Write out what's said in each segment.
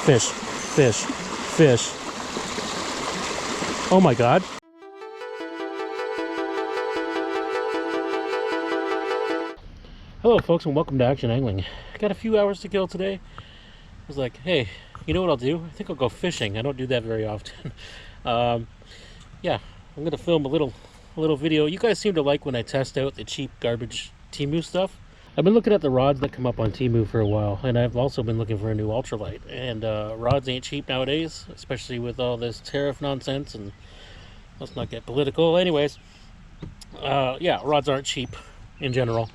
Fish, fish, fish. Oh my God. Hello folks and welcome to Action Angling. Got a few hours to kill today. I was like, hey, you know what I'll do? I think I'll go fishing. I don't do that very often. Yeah, I'm gonna film a little video. You guys seem to like when I test out the cheap garbage Temu stuff. I've been looking at the rods that come up on Temu for a while, and I've also been looking for a new ultralight. And rods ain't cheap nowadays, especially with all this tariff nonsense. And let's not get political. Anyways, yeah, rods aren't cheap in general.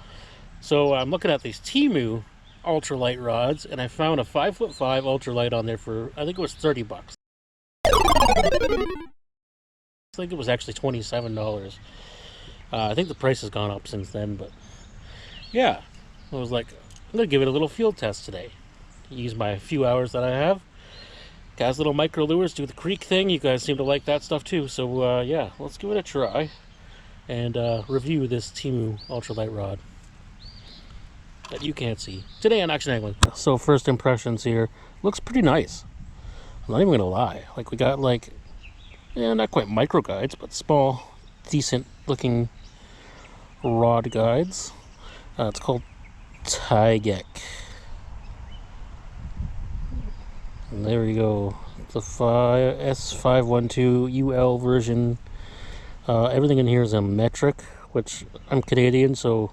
So I'm looking at these Temu ultralight rods, and I found a 5'5" ultralight on there for, I think it was 30 bucks. I think it was actually $27. I think the price has gone up since then, but yeah, I was like, I'm gonna give it a little field test today. Use my few hours that I have. Guys, little micro lures, do the creek thing. You guys seem to like that stuff too. So yeah, let's give it a try and review this Temu ultralight rod that you can't see today on Action Angling. So first impressions here, looks pretty nice. I'm not even gonna lie. Like, we got like, yeah, not quite micro guides, but small, decent looking rod guides. It's called Tigek. And there we go. The S512UL version. Everything in here is a metric, which I'm Canadian, so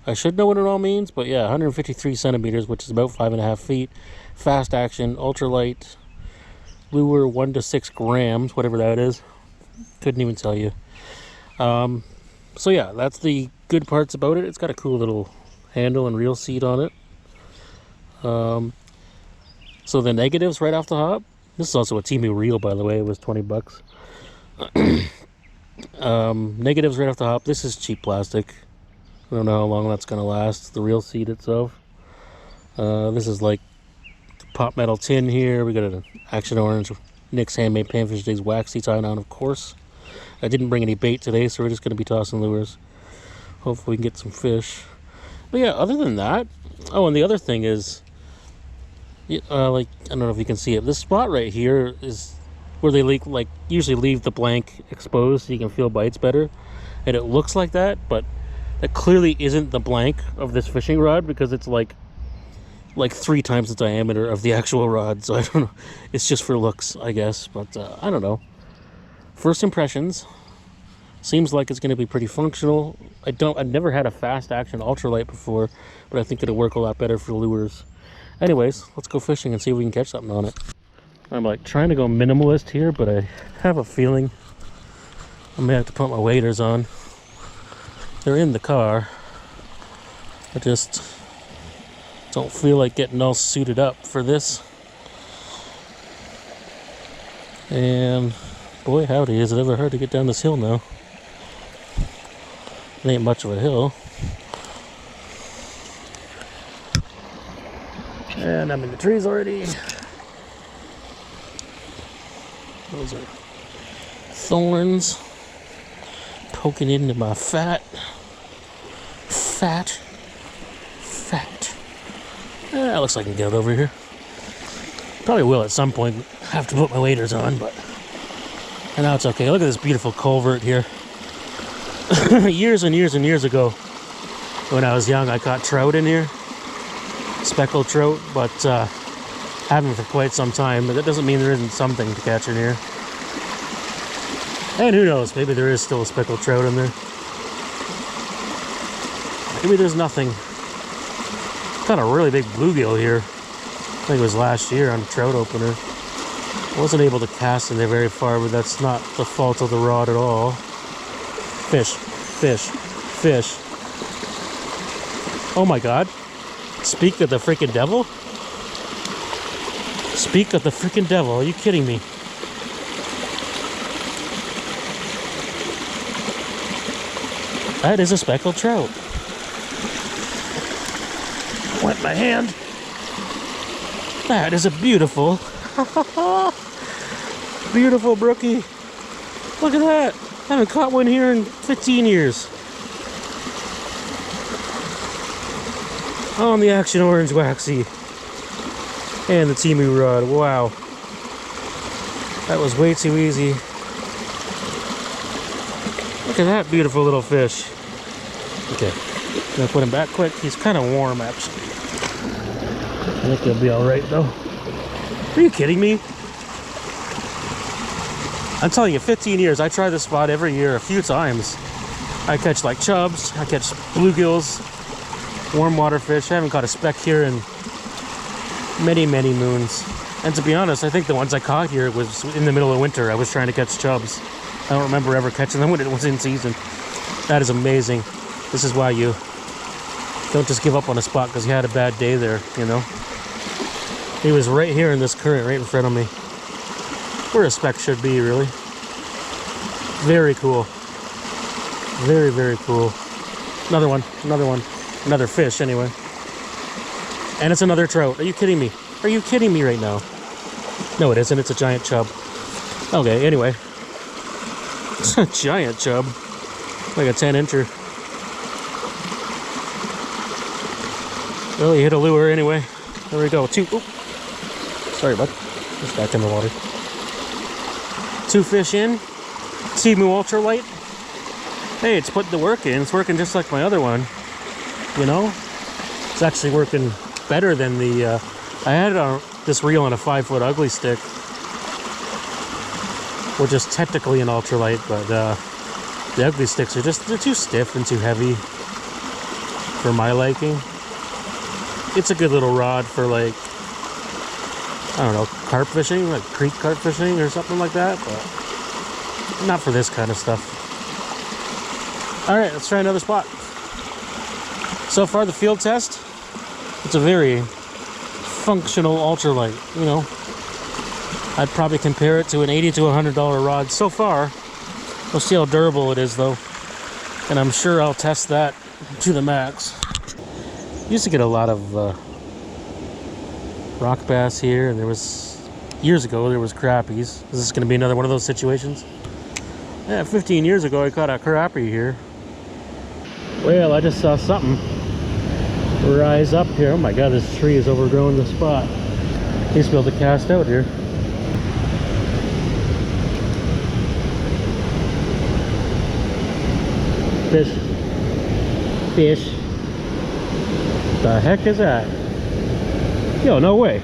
I should know what it all means. But yeah, 153 centimeters, which is about 5.5 feet. Fast action, ultralight lure, 1 to 6 grams, whatever that is. Couldn't even tell you. So yeah, that's the good parts about it. It's got a cool little handle and reel seat on it. So the negatives right off the hop. This is also a Temu reel, by the way. It was 20 bucks. Negatives right off the hop. This is cheap plastic. I don't know how long that's gonna last. The reel seat itself. This is like pop metal tin here. We got an Action Orange Nick's Handmade Panfish Days waxy tie on, of course. I didn't bring any bait today, so we're just going to be tossing lures. Hopefully we can get some fish. But yeah, other than that, oh, and the other thing is, like, I don't know if you can see it. This spot right here is where they usually leave the blank exposed so you can feel bites better. And it looks like that, but that clearly isn't the blank of this fishing rod, because it's like 3 times the diameter of the actual rod. So I don't know. It's just for looks, I guess. But I don't know. First impressions, seems like it's going to be pretty functional. I've never had a fast action ultralight before, but I think it'll work a lot better for lures. Anyways, let's go fishing and see if we can catch something on it. I'm like trying to go minimalist here, but I have a feeling I may have to put my waders on. They're in the car. I just don't feel like getting all suited up for this. And boy howdy, is it ever hard to get down this hill now. It ain't much of a hill. And I'm in the trees already. Those are thorns poking into my fat. It looks like I can get it over here. Probably will at some point have to put my waders on, but and now it's okay. Look at this beautiful culvert here. Years and years and years ago, when I was young, I caught trout in here, speckled trout, but haven't for quite some time. But that doesn't mean there isn't something to catch in here. And who knows, maybe there is still a speckled trout in there. Maybe there's nothing. Caught a really big bluegill here. I think it was last year on a trout opener. Wasn't able to cast in there very far, but that's not the fault of the rod at all. Fish, fish, fish. Oh my God. Speak of the freaking devil? Speak of the freaking devil. Are you kidding me? That is a speckled trout. Wet my hand. That is a beautiful, beautiful brookie. Look at that. I haven't caught one here in 15 years. On the Action Orange Waxy. And the Temu rod. Wow. That was way too easy. Look at that beautiful little fish. Okay. I'm gonna put him back quick. He's kind of warm, actually. I think he'll be alright, though. Are you kidding me? I'm telling you, 15 years, I try this spot every year a few times. I catch like chubs, I catch bluegills, warm water fish. I haven't caught a speck here in many, many moons. And to be honest, I think the ones I caught here was in the middle of winter. I was trying to catch chubs. I don't remember ever catching them when it was in season. That is amazing. This is why you don't just give up on a spot because you had a bad day there, you know. He was right here in this current, right in front of me. Where a speck should be, really. Very cool. Very, very cool. Another one, another one. Another fish, anyway. And it's another trout. Are you kidding me? Are you kidding me right now? No, it isn't. It's a giant chub. Okay, anyway. It's a giant chub. Like a 10-incher. Well, he hit a lure anyway. There we go. Two. Oop. Sorry, bud. Just back in the water. 2 fish in. Temu Ultralight. Hey, it's putting the work in. It's working just like my other one. You know? It's actually working better than the... I had this reel on a 5-foot ugly stick. Which is technically an ultralight, but the ugly sticks are just... They're too stiff and too heavy for my liking. It's a good little rod for like... I don't know, carp fishing, like creek carp fishing or something like that, but not for this kind of stuff. Alright, let's try another spot. So far, the field test, it's a very functional ultralight, you know. I'd probably compare it to an $80 to $100 rod so far. We'll see how durable it is, though. And I'm sure I'll test that to the max. Used to get a lot of rock bass here, and there was years ago there was crappies. Is this going to be another one of those situations? Yeah, 15 years ago I caught a crappie here. Well, I just saw something rise up here. Oh my god, this tree is overgrowing the spot. He's able to cast out here. Fish. Fish. The heck is that? Yo, no way.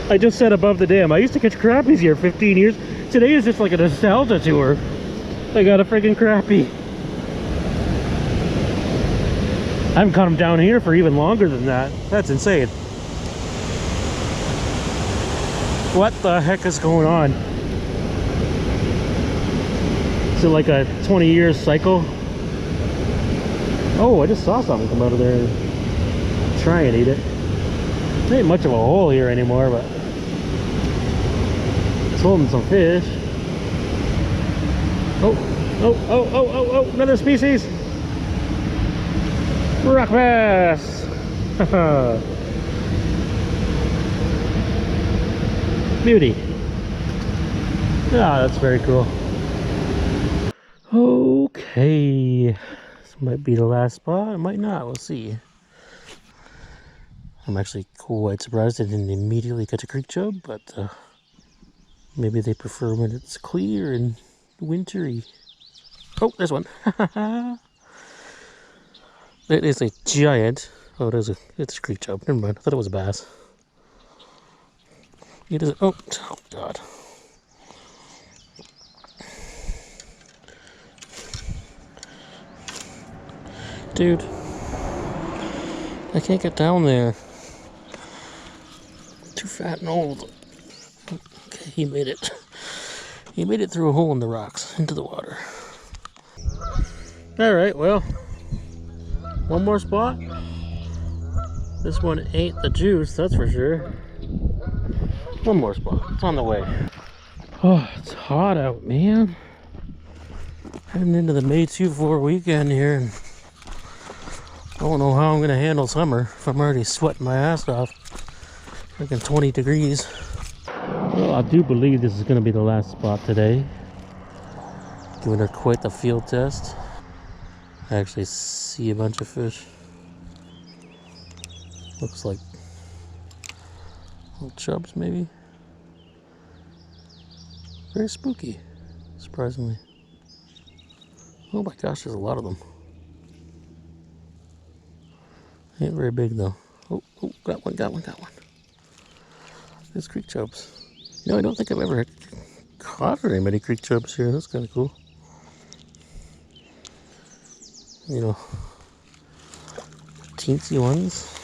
I just said above the dam. I used to catch crappies here 15 years. Today is just like a nostalgia tour. I got a freaking crappie. I haven't caught them down here for even longer than that. That's insane. What the heck is going on? Is it like a 20-year cycle? Oh, I just saw something come out of there and try and eat it. There ain't much of a hole here anymore, but it's holding some fish. Oh, another species. Rock bass. Beauty. Ah, that's very cool. Okay. Might be the last spot, it might not, we'll see. I'm actually quite surprised I didn't immediately catch a creek chub, but maybe they prefer when it's clear and wintry. Oh, there's one. It is a giant. Oh, it's a creek chub. Never mind, I thought it was a bass. It is. Oh god. Dude, I can't get down there. Too fat and old. Okay, he made it. He made it through a hole in the rocks into the water. Alright, well, one more spot. This one ain't the juice, that's for sure. One more spot. It's on the way. Oh, it's hot out, man. Heading into the May 2-4 weekend here. And I don't know how I'm going to handle summer if I'm already sweating my ass off. Freaking 20 degrees. Well, I do believe this is going to be the last spot today. Giving her quite the field test. I actually see a bunch of fish. Looks like little chubs, maybe. Very spooky, surprisingly. Oh my gosh, there's a lot of them. Ain't very big though. Oh, got one. There's creek chubs. You know, I don't think I've ever caught very many creek chubs here. That's kind of cool. You know, teensy ones.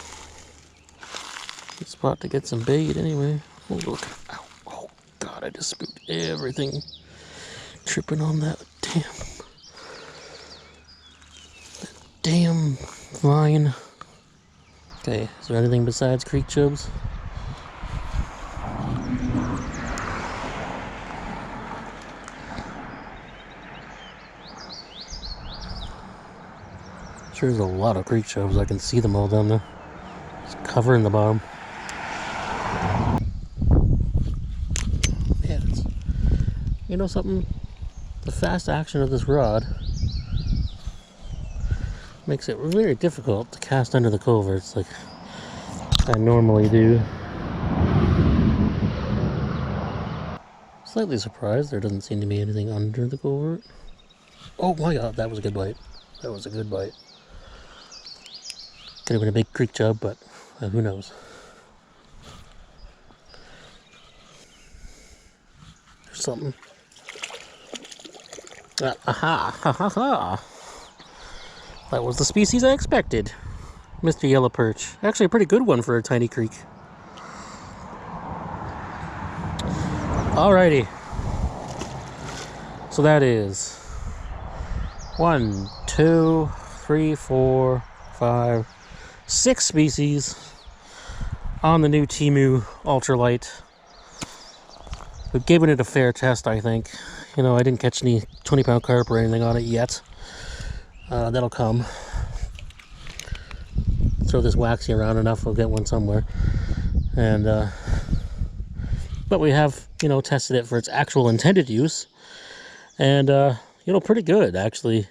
Good spot to get some bait anyway. Oh, look. Ow. Oh, God, I just spooked everything. Tripping on that damn vine. Okay, is there anything besides creek chubs? Sure, there's a lot of creek chubs. I can see them all down there. It's covering the bottom. Yeah, you know something? The fast action of this rod makes it very difficult to cast under the culverts like I normally do. Slightly surprised there doesn't seem to be anything under the culvert. Oh my God, that was a good bite. That was a good bite. Could have been a big creek chub, but who knows. There's something. Aha! That was the species I expected. Mr. Yellow Perch. Actually a pretty good one for a tiny creek. Alrighty. So that is 1, 2, 3, 4, 5, 6 species on the new Temu Ultralight. We've given it a fair test, I think. You know, I didn't catch any 20-pound carp or anything on it yet. That'll come. Throw this waxy around enough, we'll get one somewhere. And but we have, you know, tested it for its actual intended use, and you know, pretty good actually.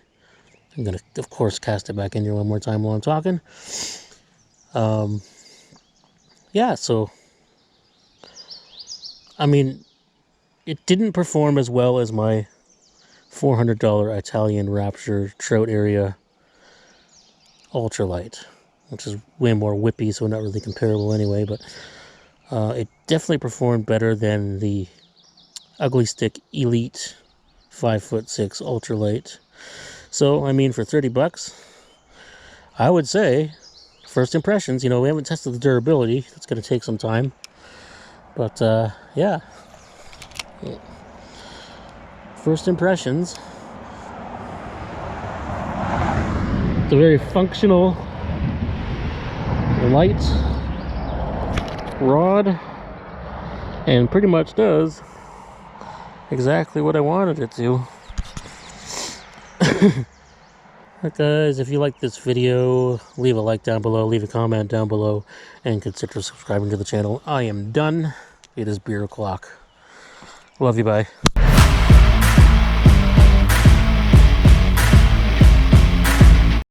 I'm gonna, of course, cast it back in here one more time while I'm talking. Yeah, so I mean, it didn't perform as well as my $400 Italian Rapture Trout Area Ultralight, which is way more whippy, so not really comparable anyway, but it definitely performed better than the Ugly Stick Elite 5'6" Ultralight. So, I mean, for 30 bucks, I would say, first impressions, you know, we haven't tested the durability. It's going to take some time. But, yeah. First impressions. It's a very functional, light rod, and pretty much does exactly what I wanted it to. Alright guys, if you like this video, leave a like down below, leave a comment down below, and consider subscribing to the channel. I am done. It is beer o'clock. Love you, bye.